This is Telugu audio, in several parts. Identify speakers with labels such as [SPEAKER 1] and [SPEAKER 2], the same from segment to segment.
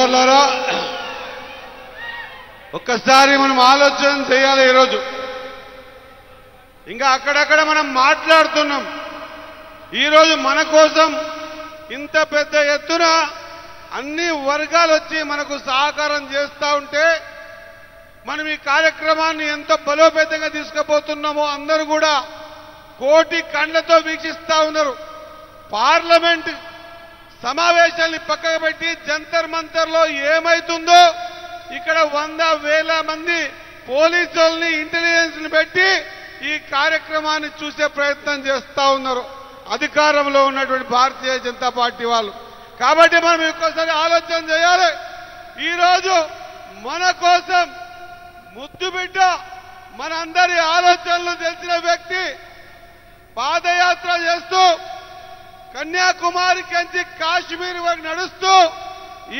[SPEAKER 1] సోదరులారా, ఒక్కసారి మనం ఆలోచన చేయాలి. ఈరోజు ఇంకా అక్కడక్కడ మనం మాట్లాడుతున్నాం. ఈరోజు మన కోసం ఇంత పెద్ద ఎత్తున అన్ని వర్గాలు వచ్చి మనకు సహకారం చేస్తూ ఉంటే మనం ఈ కార్యక్రమాన్ని ఎంత బలోపేతంగా తీసుకుపోతున్నామో అందరూ కూడా కోటి కళ్ళతో వీక్షిస్తూ ఉన్నారు. పార్లమెంట్ సమావేశాన్ని పక్కకు పెట్టి జంతర్ మంతర్లో ఏమైతుందో ఇక్కడ 100,000 మంది పోలీసుల్ని ఇంటెలిజెన్స్ ని పెట్టి ఈ కార్యక్రమాన్ని చూసే ప్రయత్నం చేస్తూ ఉన్నారు అధికారంలో ఉన్నటువంటి భారతీయ జనతా పార్టీ వాళ్ళు. కాబట్టి మనం ఒక్కసారి ఆలోచన చేయాలి. ఈరోజు మన కోసం ముద్దు బిడ్డ మనందరి ఆలోచనలు తెలిసిన వ్యక్తి పాదయాత్ర చేస్తూ కన్యాకుమారి నుంచి కాశ్మీర్ వరకు నడుస్తూ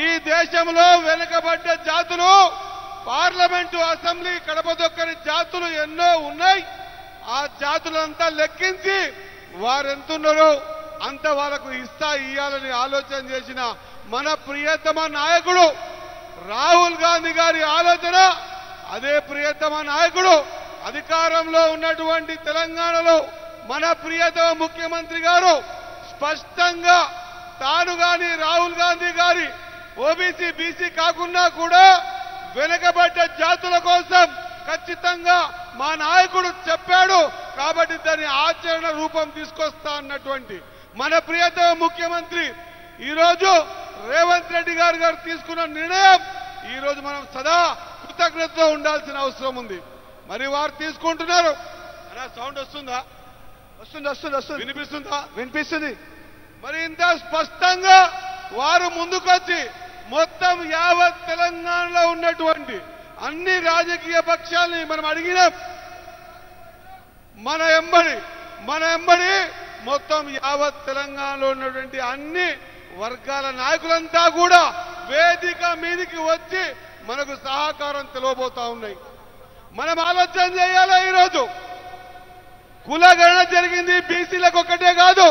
[SPEAKER 1] ఈ దేశంలో వెనుకబడ్డ జాతులు పార్లమెంటు అసెంబ్లీ కడప దొక్కని జాతులు ఎన్నో ఉన్నాయి. ఆ జాతులంతా లెక్కించి వారెంతున్నారో అంత వాళ్ళకు ఇయ్యాలని ఆలోచన చేసిన మన ప్రియతమ నాయకుడు రాహుల్ గాంధీ గారి ఆలోచన. అదే ప్రియతమ నాయకుడు అధికారంలో ఉన్నటువంటి తెలంగాణలో మన ప్రియతమ ముఖ్యమంత్రి గారు స్పష్టంగా తాను గాని రాహుల్ గాంధీ గారి ఓబీసీ బీసీ కాకుండా కూడా వెనుకబడ్డ జాతుల కోసం ఖచ్చితంగా మా నాయకుడు చెప్పాడు కాబట్టి దాని ఆచరణ రూపం తీసుకొస్తా అన్నటువంటి మన ప్రియతమ ముఖ్యమంత్రి ఈరోజు రేవంత్ రెడ్డి గారు తీసుకున్న నిర్ణయం ఈరోజు మనం సదా కృతజ్ఞతతో ఉండాల్సిన అవసరం ఉంది. మరి వారు తీసుకుంటున్నారు. అలా సౌండ్ వస్తుందా? వస్తుంది. వినిపిస్తుంది. మరి ఇంత స్పష్టంగా వారు ముందుకొచ్చి మొత్తం యావత్ తెలంగాణలో ఉన్నటువంటి అన్ని రాజకీయ పక్షాలని మనం అడిగినాం. మన ఎంబడి మొత్తం యావత్ తెలంగాణలో ఉన్నటువంటి అన్ని వర్గాల నాయకులంతా కూడా వేదిక మీదికి వచ్చి మనకు సహకారం తెలియబోతా ఉన్నాయి. మనం ఆలోచన చేయాలి. ఈరోజు కులగణన జరిగింది బీసీలకు ఒక్కటే కాదు,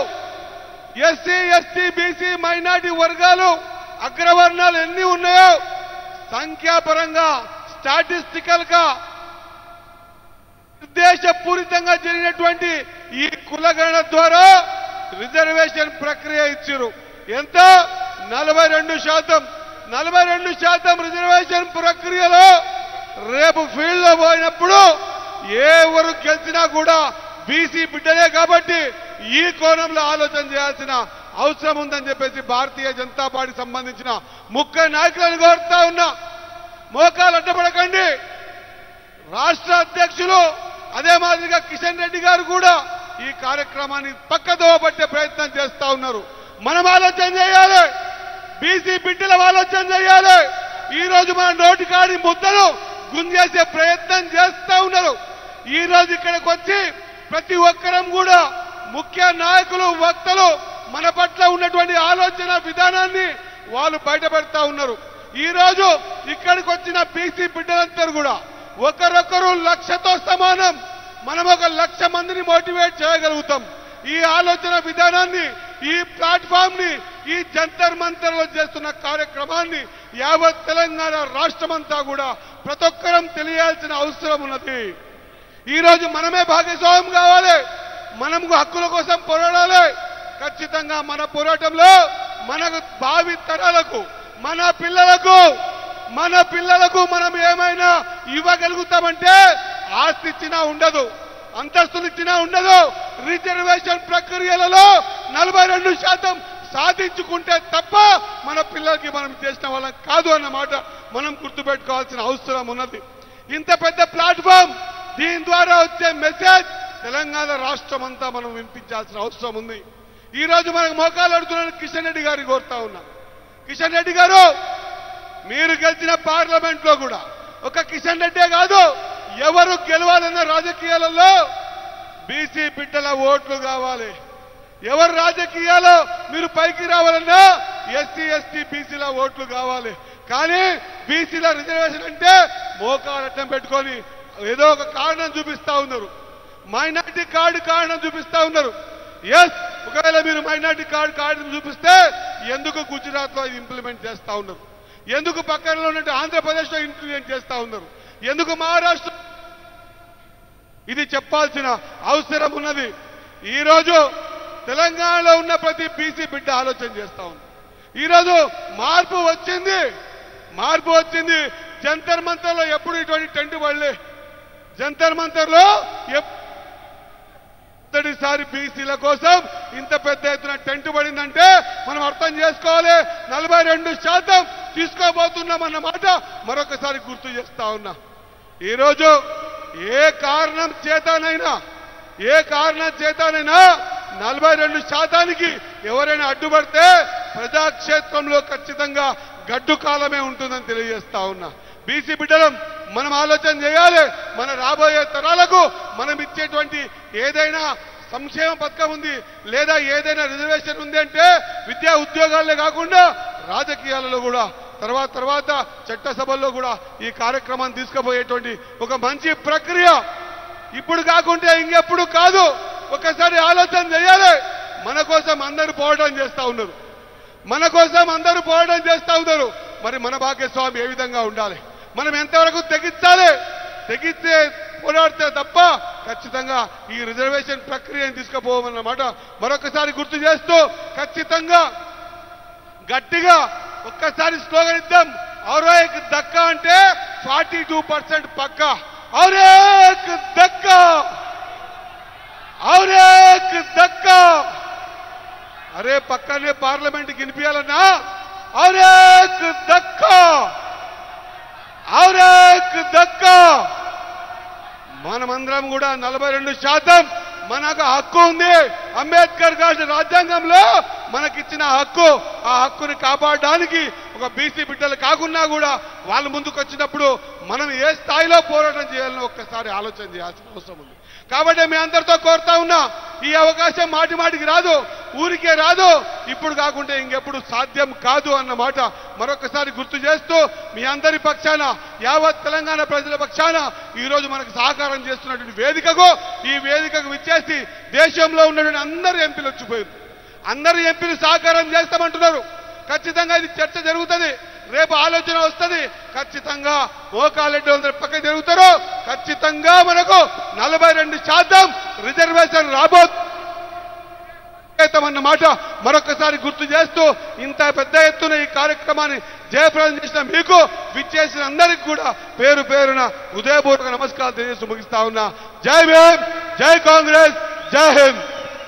[SPEAKER 1] ఎస్సీ ఎస్టీ బీసీ మైనార్టీ వర్గాలు అగ్రవర్ణాలు ఎన్ని ఉన్నాయో సంఖ్యాపరంగా స్టాటిస్టికల్ గా ఉద్దేశపూరితంగా జరిగినటువంటి ఈ కులగణన ద్వారా రిజర్వేషన్ ప్రక్రియ ఇచ్చారు. ఎంత? 42%. 42% రిజర్వేషన్ ప్రక్రియలో రేపు ఫీల్డ్ లో పోయినప్పుడు ఎవరు గెలిచినా కూడా బీసీ బిడ్డలే కాబట్టి ఈ కోణంలో ఆలోచన చేయాల్సిన అవసరం ఉందని చెప్పేసి భారతీయ జనతా పార్టీకి సంబంధించిన ముఖ్య నాయకులను కోరుతా ఉన్నా. మోకాలు అడ్డపడకండి. రాష్ట్ర అధ్యక్షులు అదే మాదిరిగా కిషన్ రెడ్డి గారు కూడా ఈ కార్యక్రమాన్ని పక్కదోవ పట్టే ప్రయత్నం చేస్తా ఉన్నారు. మనం ఆలోచన చేయాలి. బీసీ బిడ్డల ఆలోచన చేయాలి. ఈ రోజు మన నోటికాడి ముద్దలు గుంజేసే ప్రయత్నం చేస్తా ఉన్నారు. ఈ రోజు ఇక్కడికి వచ్చి ప్రతి ఒక్కరం కూడా ముఖ్య నాయకులు వక్తలు మన పట్ల ఉన్నటువంటి ఆలోచన విధానాన్ని వాళ్ళు బయటపెడతా ఉన్నారు. ఈ రోజు ఇక్కడికి వచ్చిన బీసీ బిడ్డలందరూ కూడా ఒకరొకరు 1,00,000తో సమానం. మనం 1,00,000 మందిని మోటివేట్ చేయగలుగుతాం. ఈ ఆలోచన విధానాన్ని, ఈ ప్లాట్ఫామ్ ని, ఈ జంతర్ మంతర్ లో చేస్తున్న కార్యక్రమాన్ని యావత్ తెలంగాణ రాష్ట్రమంతా కూడా ప్రతి ఒక్కరం తెలియాల్సిన అవసరం ఉన్నది. ఈ రోజు మనమే భాగస్వామ్యం కావాలి. మనం హక్కుల కోసం పోరాడాలి. ఖచ్చితంగా మన పోరాటంలో మనకు భావి తరాలకు మన పిల్లలకు మనం ఏమైనా ఇవ్వగలుగుతామంటే ఆస్తి ఇచ్చినా ఉండదు, అంతస్తులు ఇచ్చినా ఉండదు. రిజర్వేషన్ ప్రక్రియలలో 42% సాధించుకుంటే తప్ప మన పిల్లలకి మనం చేసిన వాళ్ళం కాదు అన్నమాట మనం గుర్తుపెట్టుకోవాల్సిన అవసరం ఉన్నది. ఇంత పెద్ద ప్లాట్ఫామ్, దీని ద్వారా వచ్చే మెసేజ్ తెలంగాణ రాష్ట్రం అంతా మనం వినిపించాల్సిన అవసరం ఉంది. ఈ రోజు మనకు మోకాలు అడుగుతున్న కిషన్ రెడ్డి గారిని కోరుతా ఉన్నా. కిషన్ రెడ్డి గారు, మీరు గెలిచిన పార్లమెంట్ లో కూడా ఒక కిషన్ రెడ్డే కాదు, ఎవరు గెలవాలన్న రాజకీయాలలో బీసీ బిడ్డల ఓట్లు కావాలి. ఎవరు రాజకీయాల్లో మీరు పైకి రావాలన్నా ఎస్సీ ఎస్టీ బీసీల ఓట్లు కావాలి. కానీ బీసీల రిజర్వేషన్ అంటే మోకాలట్టం పెట్టుకొని ఏదో ఒక కారణం చూపిస్తా ఉన్నారు. మైనార్టీ కార్డు కారణం చూపిస్తా ఉన్నారు. ఎస్, ఒకవేళ మీరు మైనార్టీ కార్డు చూపిస్తే ఎందుకు గుజరాత్ లో ఇది ఇంప్లిమెంట్ చేస్తా ఉన్నారు? ఎందుకు పక్కనలో ఉన్నట్టు ఆంధ్రప్రదేశ్లో ఇంప్లిమెంట్ చేస్తా ఉన్నారు? ఎందుకు మహారాష్ట్ర? ఇది చెప్పాల్సిన అవసరం ఉన్నది. ఈరోజు తెలంగాణలో ఉన్న ప్రతి బీసీ బిడ్డ ఆలోచన చేస్తా ఉంది. ఈరోజు మార్పు వచ్చింది. జంతర్ మంతర్లో ఎప్పుడు ఇటువంటి టెంట్ పడలే. జంతర్ మంతర్లో మొదటిసారి బీసీల కోసం ఇంత పెద్ద ఎత్తున టెంట్ పడిందంటే మనం అర్థం చేసుకోవాలి. 42% తీసుకోబోతున్నామన్న మాట మరొకసారి గుర్తు చేస్తా ఉన్నా. ఈరోజు ఏ కారణం చేతనైనా 42% ఎవరైనా అడ్డుపడితే ప్రజాక్షేత్రంలో ఖచ్చితంగా గడ్డు కాలమే ఉంటుందని తెలియజేస్తా ఉన్నా. బీసీ బిడ్డలం మనం ఆలోచన చేయాలి. మన రాబోయే తరాలకు మనం ఇచ్చేటువంటి ఏదైనా సంక్షేమ పథకం ఉంది లేదా ఏదైనా రిజర్వేషన్ ఉంది అంటే విద్యా ఉద్యోగాలే కాకుండా రాజకీయాలలో కూడా తర్వాత చట్టసభల్లో కూడా ఈ కార్యక్రమాన్ని తీసుకుపోయేటువంటి ఒక మంచి ప్రక్రియ ఇప్పుడు కాకుంటే ఇంకెప్పుడు కాదు. ఒకసారి ఆలోచన చేయాలి. మన కోసం అందరూ పోరాటం చేస్తా ఉన్నారు. మరి మన భాగ్యస్వామి ఏ విధంగా ఉండాలి? మనం ఎంతవరకు తెగిస్తే పోరాడితే తప్ప ఖచ్చితంగా ఈ రిజర్వేషన్ ప్రక్రియను తీసుకుపోవమన్నమాట మరొకసారి గుర్తు చేస్తూ ఖచ్చితంగా గట్టిగా ఒక్కసారి స్లోగన్ ఇద్దాం. ఔర్ ఏక్ దక్కా అంటే 42% పక్కా. ఔర్ ఏక్ దక్కా. అరే పక్కనే పార్లమెంట్ గినిపియాలన్నా. ఔర్ ఏక్ దక్కా. మనమందరం కూడా 42% మనకు హక్కు ఉంది. అంబేద్కర్ గారి రాజ్యాంగంలో మనకిచ్చిన హక్కు. ఆ హక్కుని కాపాడడానికి ఒక బీసీ బిడ్డలు కాకున్నా కూడా వాళ్ళు ముందుకు వచ్చినప్పుడు మనం ఏ స్థాయిలో పోరాటం చేయాలని ఒక్కసారి ఆలోచన చేయాల్సిన అవసరం ఉంది. కాబట్టి మీ అందరితో కోరుతా ఉన్నా, ఈ అవకాశం మాటికి రాదు, ఊరికే రాదు. ఇప్పుడు కాకుంటే ఇంకెప్పుడు సాధ్యం కాదు అన్నమాట మరొకసారి గుర్తు చేస్తూ మీ అందరి పక్షాన యావత్ తెలంగాణ ప్రజల పక్షాన ఈరోజు మనకు సహకారం చేస్తున్నటువంటి ఈ వేదికకు విచ్చేసి దేశంలో ఉన్నటువంటి అందరు ఎంపీలు వచ్చిపోయారు. అందరు ఎంపీలు సహకారం చేస్తామంటున్నారు. ఖచ్చితంగా ఇది చర్చ జరుగుతుంది. రేపు ఆలోచన వస్తుంది. ఖచ్చితంగా మోకాలెడ్డి అందరూ పక్కన జరుగుతారు. ఖచ్చితంగా మనకు 42% రిజర్వేషన్ రాబోతున్నమాట మరొకసారి గుర్తు చేస్తూ ఇంత పెద్ద ఎత్తున ఈ కార్యక్రమాన్ని జయప్రదం చేసిన మీకు విచ్చేసిన అందరికీ కూడా పేరు పేరున హృదయపూర్వక నమస్కారాలు తెలియజేస్తూ ముగిస్తా ఉన్నా. జై భీమ్, జై కాంగ్రెస్, జై హింద్.